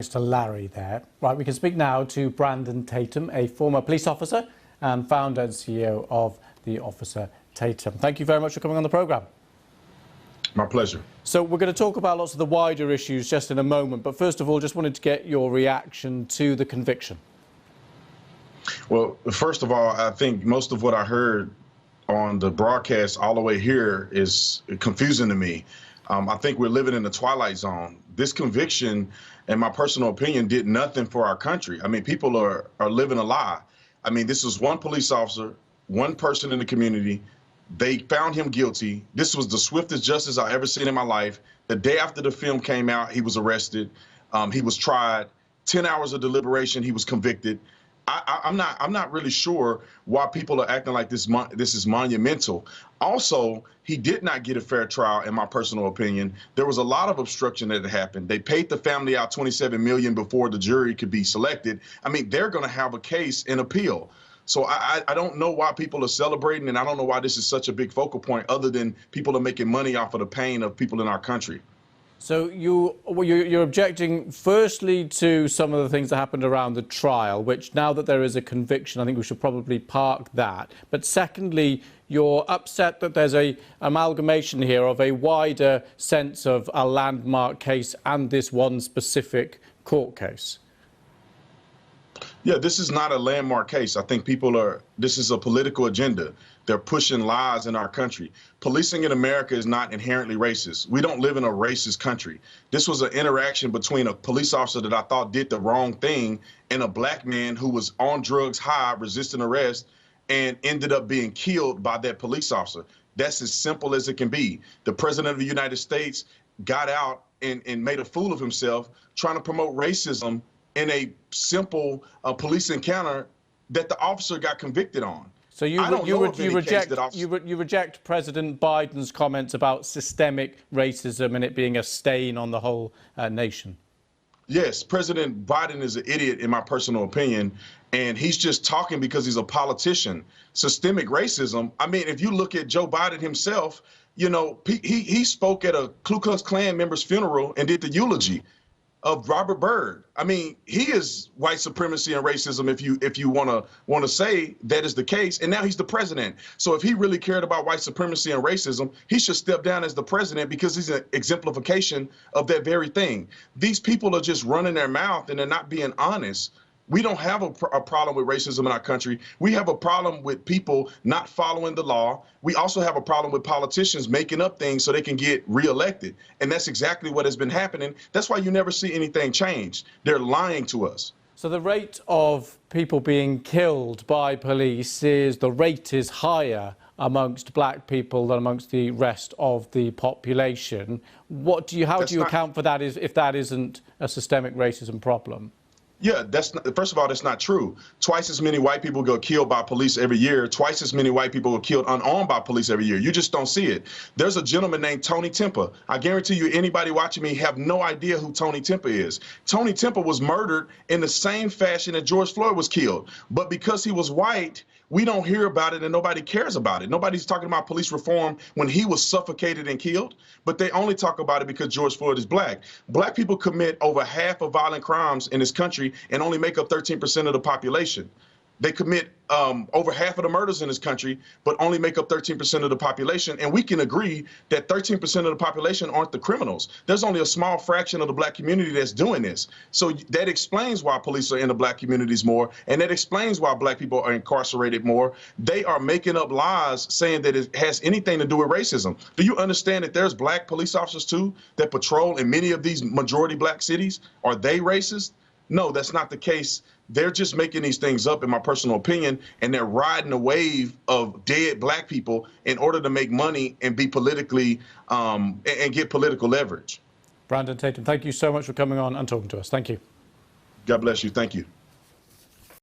To Larry there. Right, we can speak now to Brandon Tatum, a former police officer and founder and CEO of the Officer Tatum. Thank you very much for coming on the programme. My pleasure. So we're going to talk about lots of the wider issues just in a moment, but first of all, just wanted to get your reaction to the conviction. Well, first of all, I think most of what I heard on the broadcast all the way here is confusing to me. I think we're living in the twilight zone. This conviction, in my personal opinion, did nothing for our country. I mean, people are living a lie. I mean, this was one police officer, one person in the community. They found him guilty. This was the swiftest justice I've ever seen in my life. The day after the film came out, he was arrested. He was tried. 10 hours of deliberation, he was convicted. I'm not really sure why people are acting like this is monumental. Also, he did not get a fair trial, in my personal opinion. There was a lot of obstruction that happened. They paid the family out $27 million before the jury could be selected. I mean, they're going to have a case and appeal. So I don't know why people are celebrating, and I don't know why this is such a big focal point, other than people are making money off of the pain of people in our country. So you're objecting firstly to some of the things that happened around the trial, which now that there is a conviction, I think we should probably park that. But secondly, you're upset that there's a amalgamation here of a wider sense of a landmark case and this one specific court case. Yeah, this is not a landmark case. I think this is a political agenda. They're pushing lies in our country. Policing in America is not inherently racist. We don't live in a racist country. This was an interaction between a police officer that I thought did the wrong thing and a black man who was on drugs, high, resisting arrest, and ended up being killed by that police officer. That's as simple as it can be. The president of the United States got out and made a fool of himself trying to promote racism in a simple police encounter that the officer got convicted on. So you reject President Biden's comments about systemic racism and it being a stain on the whole nation? Yes, President Biden is an idiot, in my personal opinion, and he's just talking because he's a politician. Systemic racism, I mean, if you look at Joe Biden himself, you know, he spoke at a Ku Klux Klan member's funeral and did the eulogy of Robert Byrd. I mean, he is white supremacy and racism, if you want to say that is the case. And now he's the president. So if he really cared about white supremacy and racism, he should step down as the president, because he's an exemplification of that very thing. These people are just running their mouth and they're not being honest. We don't have a problem with racism in our country. We have a problem with people not following the law. We also have a problem with politicians making up things so they can get reelected. And that's exactly what has been happening. That's why you never see anything change. They're lying to us. So the rate of people being killed by police the rate is higher amongst black people than amongst the rest of the population. How do you account for that if that isn't a systemic racism problem? Yeah, first of all, that's not true. Twice as many white people go killed by police every year. Twice as many white people go killed unarmed by police every year. You just don't see it. There's a gentleman named Tony Tempa. I guarantee you anybody watching me have no idea who Tony Tempa is. Tony Tempa was murdered in the same fashion that George Floyd was killed. But because he was white, we don't hear about it and nobody cares about it. Nobody's talking about police reform when he was suffocated and killed, but they only talk about it because George Floyd is black. Black people commit over half of violent crimes in this country and only make up 13% of the population. They commit over half of the murders in this country, but only make up 13% of the population. And we can agree that 13% of the population aren't the criminals. There's only a small fraction of the black community that's doing this. So that explains why police are in the black communities more, and that explains why black people are incarcerated more. They are making up lies saying that it has anything to do with racism. Do you understand that there's black police officers too that patrol in many of these majority black cities? Are they racist? No, that's not the case. They're just making these things up, in my personal opinion, and they're riding a wave of dead black people in order to make money and be politically and get political leverage. Brandon Tatum, thank you so much for coming on and talking to us. Thank you. God bless you. Thank you.